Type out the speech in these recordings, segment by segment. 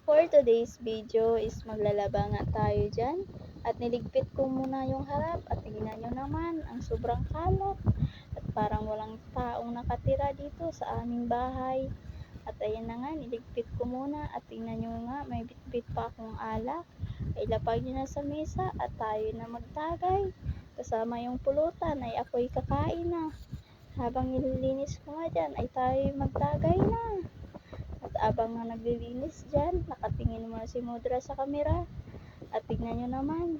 For today's video is maglalaba nga tayo dyan. At niligpit ko muna yung harap at tingnan nyo naman ang sobrang kalat. At parang walang taong nakatira dito sa aming bahay. At ayan na nga, niligpit ko muna at tingnan nyo nga, may bitbit pa akong alak. Ay lapag nyo na sa mesa at tayo na magtagay. Kasama yung pulutan ay ako'y kakain na. Habang nililinis ko nga dyan ay tayo magtagay na. At abang nga naglilinis dyan, nakatingin muna si Mudra sa kamera. At tignan nyo naman,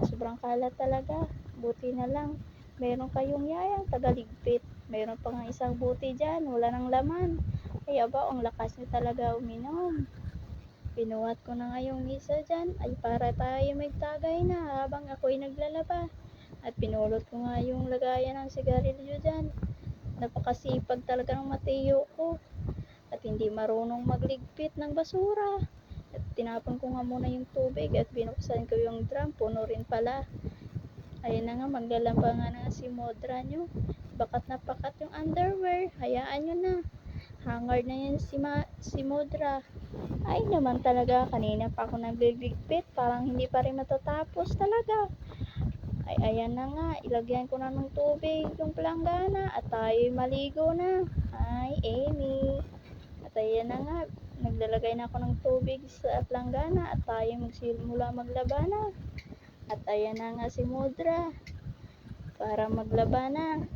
sobrang kalat talaga. Buti na lang, meron kayong yayang tagaligpit. Meron pa nga isang buti dyan, wala nang laman. Ay aba, ang lakas nyo talaga uminom. Pinuhat ko na nga yung misa dyan, ay para tayo magtagay na habang ako'y naglalaba. At pinulot ko nga yung lagayan ng sigarilyo dyan. Napakasipag talaga ng Mateo ko. At hindi marunong magligpit ng basura. At tinapon ko nga muna yung tubig at binuksan ko yung drum, puno rin pala. Ayun na nga, maglalaba nga na si Modra nyo. Bakat na pakat yung underwear, hayaan nyo na. Hanger na yan si Modra. Ay naman talaga, kanina pa ako nagligpit, parang hindi pa rin matatapos talaga. Ay ayan na nga, ilagyan ko na ng tubig yung planggana at tayo'y maligo na. Ay Amy. At ayan na nga, naglalagay na ako ng tubig sa planggana at tayo magsimula maglaba na. At ayan na nga si Mudra para maglaba na.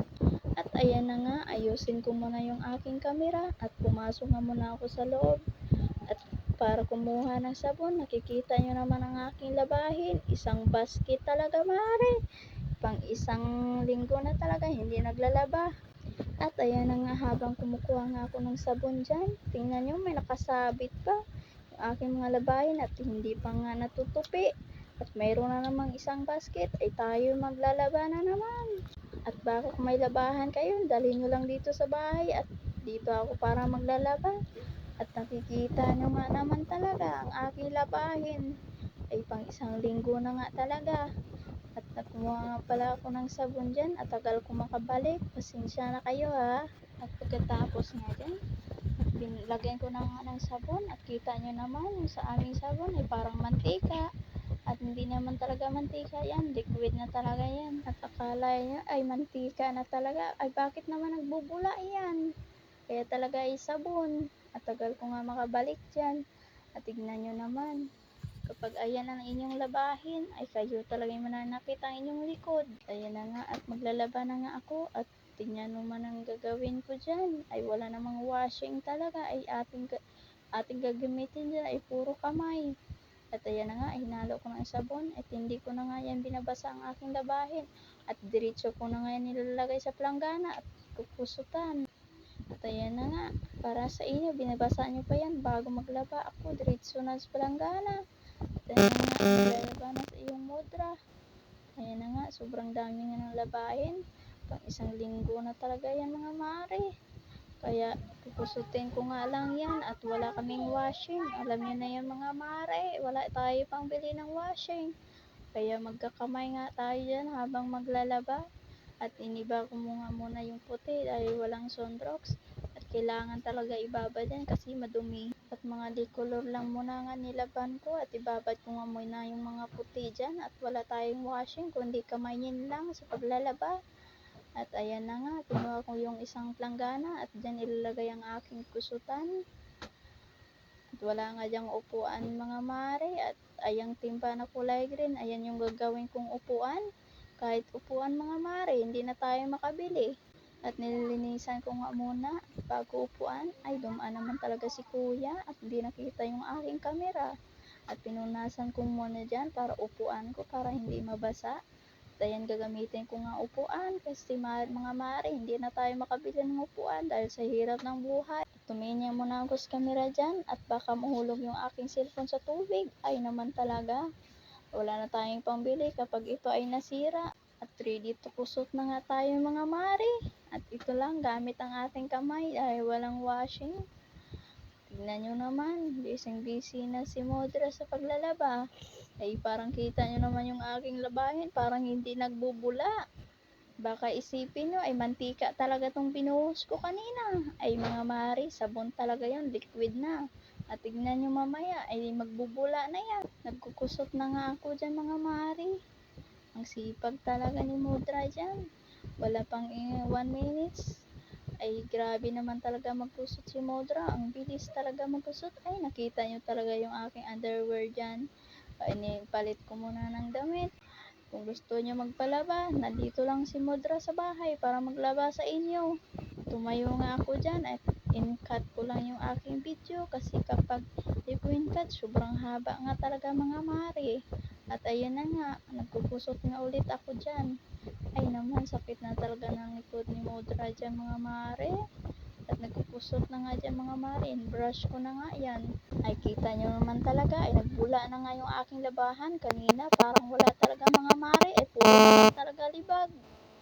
At ayan na nga, ayusin ko muna yung aking kamera at pumasok nga muna ako sa loob. At para kumuha ng sabon, nakikita nyo naman ang aking labahin. Isang basket talaga mare. Pang isang linggo na talaga hindi naglalaba. At ayan na nga, habang kumukuha nga ako ng sabon dyan, tingnan nyo, may nakasabit pa yung aking mga labahin at hindi pa nga natutupi. At mayroon na namang isang basket, ay tayo maglalaba na naman. At baka kung may labahan kayo, dalhin nyo lang dito sa bahay at dito ako para maglalaba. At nakikita nyo nga naman talaga ang aking labahin ay pang isang linggo na nga talaga. At nakuha nga pala ako ng sabon dyan at tagal ko makabalik. Pasensya na kayo ha. At pagkatapos nga dyan, lagyan ko na nga ng sabon at kita nyo naman yung sa aming sabon ay parang mantika. At hindi naman talaga mantika yan, liquid na talaga yan. At akala nyo ay mantika na talaga, ay bakit naman nagbubula yan? Kaya talaga ay sabon. At tagal ko nga makabalik dyan. At tignan nyo naman, kapag ayan ang inyong labahin, ay kayo talaga yung mananakit ang inyong likod. Ayan na nga, at maglalaba na nga ako. At tingnan naman ang gagawin ko dyan. Ay wala namang washing talaga. Ay ating gagamitin dyan ay puro kamay. At ayan na nga, hinalo ko ng sabon. At hindi ko na nga yan binabasa ang aking labahin. At diretso ko na nga yan nilalagay sa planggana at kukusutan. At ayan na nga, para sa inyo, binabasa nyo pa yan bago maglaba. Ako, diretso na sa planggana. At ayan na nga, maglalaba na sa iyong Mudra. Ayan na nga, sobrang dami nga ng labahin. Pang isang linggo na talaga yan mga mare. Kaya pupusutin ko nga lang yan at wala kaming washing. Alam niyo na yan mga mare, wala tayo pang bili ng washing. Kaya magkakamay nga tayo dyan habang maglalaba. At iniba ko muna yung puti dahil walang sunrocks. At kailangan talaga ibabad yan kasi madumi. At mga decolor lang muna nga nilaban ko at ibabad ko nga muna yung mga puti dyan. At wala tayong washing kundi kamayin lang sa paglalaba. At ayan na nga, kinuha ko yung isang planggana at dyan ilalagay ang aking kusutan. At wala nga dyang upuan mga mare at ayang timba na kulay green, ayan yung gagawin kong upuan. Kahit upuan mga mare, hindi na tayo makabili. At nililinisan ko nga muna bago upuan, ay dumaan naman talaga si kuya at hindi nakita yung aking kamera. At pinunasan ko muna dyan para upuan ko para hindi mabasa. At ayan, gagamitin ko nga upuan kasi mga mare, hindi na tayo makabili ng upuan dahil sa hirap ng buhay. Tumingin muna ako sa camera dyan at baka mahulog yung aking cellphone sa tubig. Ay naman talaga, wala na tayong pambili kapag ito ay nasira. At ready to kusot na nga tayo mga mare. At ito lang, gamit ang ating kamay dahil walang washing. Tignan nyo naman, busy na si Modra sa paglalaba. Ay parang kita nyo naman yung aking labahin, parang hindi nagbubula. Baka isipin nyo ay mantika talaga tong binuhos ko kanina. Ay mga mari, sabon talaga yon, liquid na. At tignan nyo mamaya, ay magbubula na yan. Nagkukusot na nga ako dyan mga mare. Ang sipag talaga ni Mudra dyan. Wala pang 1 minutes. Ay grabe naman talaga magkusot si Mudra. Ang bilis talaga magkusot. Ay nakita nyo talaga yung aking underwear dyan. Ay palit ko muna ng damit. Kung gusto nyo magpalaba, nandito lang si Mudra sa bahay para maglaba sa inyo. Tumayo nga ako dyan at in-cut ko lang yung aking video kasi kapag di ko in-cut, sobrang haba nga talaga mga mare. At ayan na nga, nagkukusot nga ulit ako dyan. Ay naman, sakit na talaga ng likod ni Mudra dyan mga mare. At nagkukusot na nga dyan mga mare, in-brush ko na nga yan. Ay kita nyo naman talaga, ay nagbula na nga yung aking labahan kanina. Parang wala talaga mga mare, ay puro na lang talaga libag.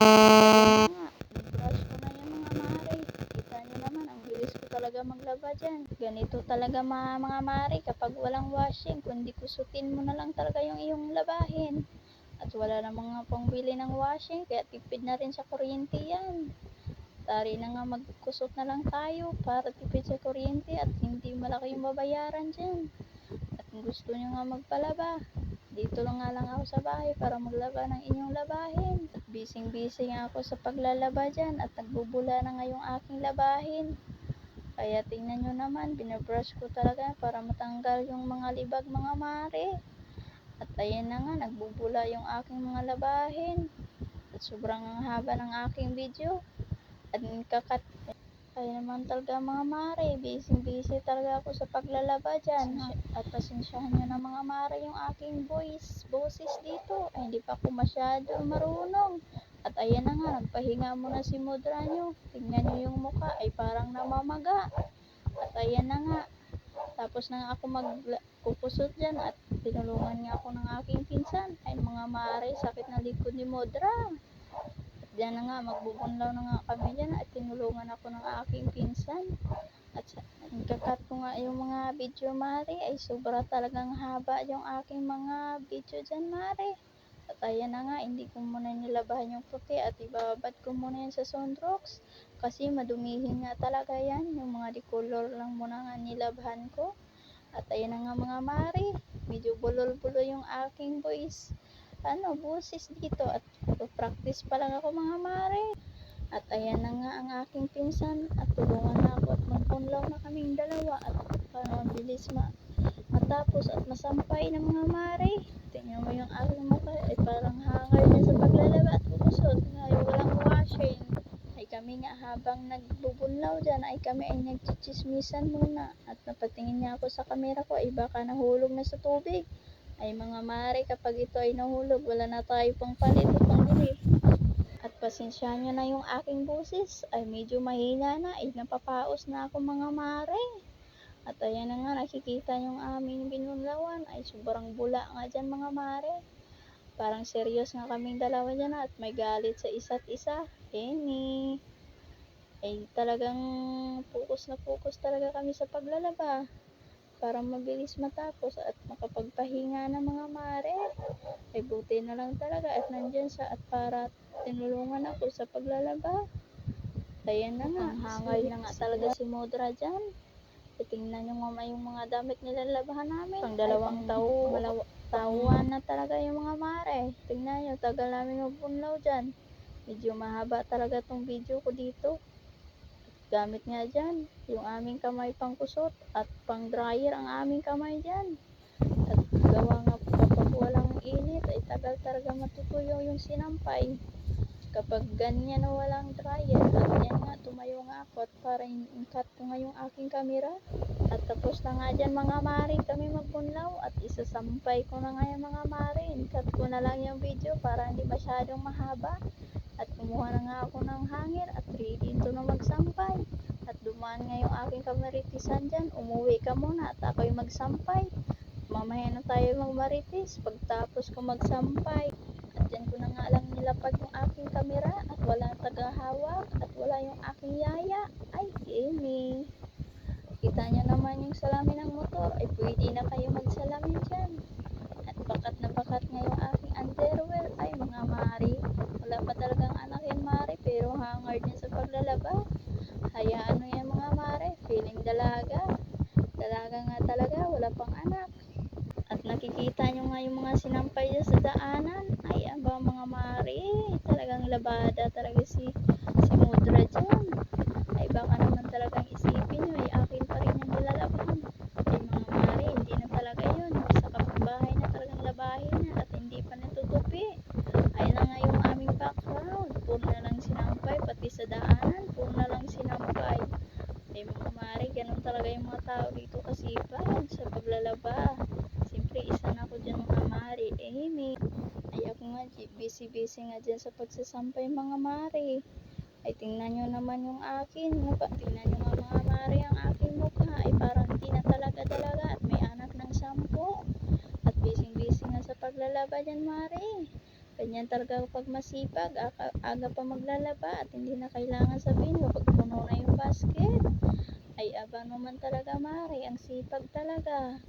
Ayan nga, in-brush ko na yan mga mare. Kita nyo naman, ang bilis ko talaga maglaba dyan. Ganito talaga mga mare, kapag walang washing, kundi kusutin mo na lang talaga yung iyong labahin. At wala na mga pangbili ng washing, kaya tipid na rin sa kuryente yan. Tari na nga magkusot na lang tayo para tipid sa kuryente at hindi malaki yung babayaran dyan. At kung gusto nyo nga magpalaba, dito lang nga lang ako sa bahay para maglaba ng inyong labahin. At busy nga ako sa paglalaba dyan at nagbubula na nga yung aking labahin. Kaya tingnan nyo naman, binabrush ko talaga para matanggal yung mga libag mga mare. At ayan na nga, nagbubula yung aking mga labahin. At sobrang haba ng aking video. At kakat ay naman talaga mga mare, busy talaga ako sa paglalaba dyan. At pasensyahan nyo na mga mare yung aking boses dito. Ay hindi pa ako masyado marunong. At ayan na nga, nagpahinga muna si Mudra nyo. Tingnan nyo yung muka, ay parang namamaga. At ayan na nga, tapos na nga ako magkukusot dyan at tinulungan nga ako ng aking pinsan. Ay mga mare, sakit na likod ni Mudra. Diyan na nga, magbubunlaw na nga kami dyan at tinulungan ako ng aking pinsan. At nagkakat ko nga yung mga video mare, ay sobra talagang haba yung aking mga video dyan mare. At ayan na nga, hindi ko muna nilabahan yung puti at ibabad ko muna yan sa Sunrox. Kasi madumihin nga talaga yan, yung mga decolor lang muna nga nilabahan ko. At ayan na nga mga mare, medyo bulol-bulo yung aking boses dito at practice pa lang ako mga mare. At ayan na nga ang aking pinsan at tulungan na ako at magpunlaw na kaming dalawa at para mabilis matapos at masampay ng mga mare. Tingnan mo yung aking mukha ay parang hangar niya sa paglalaba at kukusot ngayon walang washing. Ay kami nga habang nagbubunlaw dyan ay kami ay nagchichismisan muna at napatingin niya ako sa camera ko ay baka nahulog na sa tubig. Ay mga mare, kapag ito ay nahulog, wala na tayo pang palit o pangbili. At pasensyahan nyo na yung aking boses, ay medyo mahina na, ay napapaos na ako mga mare. At ayan na nga, nakikita yung aming binunlawan, ay sobrang bula nga dyan mga mare. Parang serious nga kaming dalawa dyan at may galit sa isa't isa. Kenny. Ay talagang focus na focus talaga kami sa paglalaba para mabilis matapos at makapagpahinga ng mga mare. Ay buti na lang talaga at nandyan siya at para tinulungan ako sa paglalaba. Ayan na nga, hangay na nga talaga si Mudra dyan. Tingnan nyo mama yung mga damit nilalabahan namin. Pang dalawang taon na talaga yung mga mare. Tingnan nyo, tagal namin magpunlaw dyan. Medyo mahaba talaga tong video ko dito. Gamit nga dyan, yung aming kamay pang kusot at pang dryer ang aming kamay dyan. At gawa nga kapag walang init ay tagal talaga matutuyo yung sinampay. Kapag ganyan na walang dryer at yan nga tumayo nga ako at para in-cut ko nga yung aking camera. At tapos na nga dyan mga mare kami magpunlaw at isasampay ko na nga yung mga mare. In-cut ko na lang yung video para hindi masyadong mahaba. At kumuha na nga ako ng hangin at ready to na magsampay. At dumaan nga yung aking kamaritisan dyan. Umuwi ka muna at ako'y magsampay. Mamaya na tayo magmaritis pagtapos ko magsampay. At dyan ko na nga lang nilapag yung aking kamera at walang tagahawak at wala yung aking yaya. Ay, Amy. Kita nyo naman yung salamin ng motor. Ay pwede na kayo magsalamin dyan. At bakat na bakat nga yung aking underwear. Ay mga mari, wala pa talagang anak yan mare pero hangard niya sa paglalaba. Hayaan mo yan mga mare, feeling dalaga nga pang anak. At nakikita nyo nga yung mga sinampay dyan sa daanan. Ay, aba mga mare, talagang labada talaga si Mudra dyan. Ay, baka naman talagang isipin nyo, ay akin pa rin yung nilalaban. Ay, mga mare, hindi na talaga yun. Sa kapitbahay na talagang labahin na at hindi pa natutupi. Ay na nga yung aming background. Puro na lang sinampay, pati sa daanan, puro na lang sinampay. Ay, mga mare, ganun talaga yung mga tao dito kasipag sa paglalaba. Siyempre, isa na ako dyan mga mare. Ay, ako nga, busy-busy nga dyan sa pagsasampay mga mare. Ay, tingnan nyo naman yung akin. Tingnan nyo nga mga mare ang aking mukha. Ay, parang hindi na talaga at may anak ng 10. At busy-busy nga sa paglalaba dyan mare. Ganyan talaga pag masipag, aga pa maglalaba at hindi na kailangan sabihin kapag puno na yung basket. Ay, aba naman talaga mare, ang sipag talaga.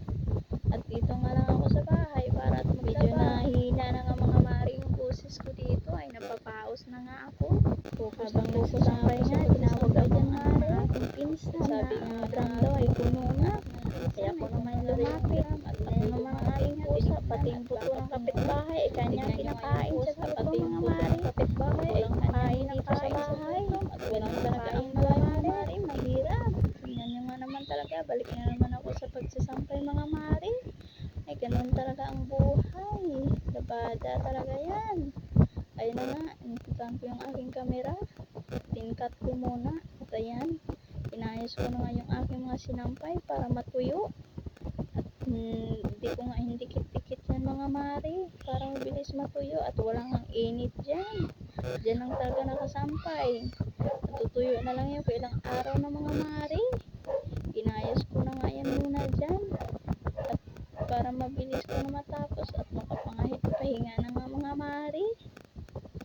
At dito nga lang ako sa bahay para at maglaba. Medyo nahihina na nga mga mare yung boses ko dito. Ay, napapaos na nga ako. Habang nagsasampay nga, tinawag ako ng aking pinsan. Sabi nga drang daw ay puno na. Kaya ako naman lumapit. At ako naman ang aking pusa, pati yung buto ng kapitbahay, ay kanyang kinakain sa pati mga mare. Kapitbahay ay kain dito sa bahay. At walang talaga ang mga mare, mahirap. Tingnan nyo nga naman talaga, balik na naman ako sa pagsasampay mga mare. Ay, ganun talaga ang buhay. Labada talaga yan. Ayun na nga, inipitan ko yung aking camera. Tincut ko muna. At ayan, inayos ko na nga yung aking mga sinampay para matuyo. At hindi ko nga hindikit-dikit yan mga mare para mabilis matuyo at walang ang init dyan. Dyan lang talaga nakasampay. Natutuyo na lang yan for ilang araw na mga mare. Inayos ko na nga yan muna dyan. At para mabilis ko na matapos at makapahinga na nga mga mare.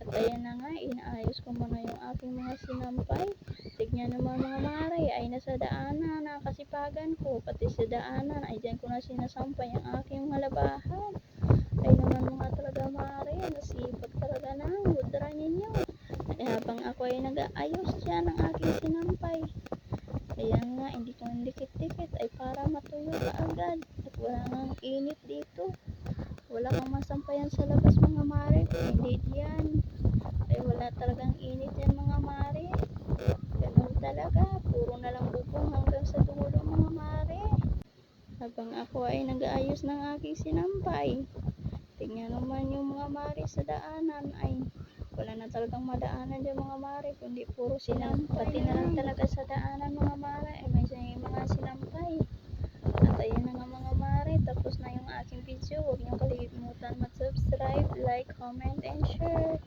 At ayan na nga, inaayos ko muna yung aking mga sinampay. Tignan naman mga mare, ay nasa daanan, nakasipagan ko. Pati sa daanan, ay dyan ko na sinasampay ang aking mga labahan. Ay naman mga talaga mare, nasipag talaga na, Mudra ninyo. Ay habang ako ay nag-aayos dyan ng aking sinampay. Ayan nga, hindi ko dikit-dikit, ay para matuyo ka agad. At wala nang init dito. Wala kang masampayan sa labas mga mare, hindi diyan. Ay wala talagang init yan mga mare. Ganun talaga, puro na lang bubong hanggang sa dulo mga mare. Habang ako ay nag-aayos ng aking sinampay. Tingnan naman yung mga mare sa daanan, ay wala na talagang madaanan dyan mga mare, kundi puro sinampay. Pati na lang talaga sa daanan mga mare, ay may mga sinampay. At ayun na nga mga mare, tapos na yung aking video. Huwag niyong kalimutan mag-subscribe, like, comment, and share.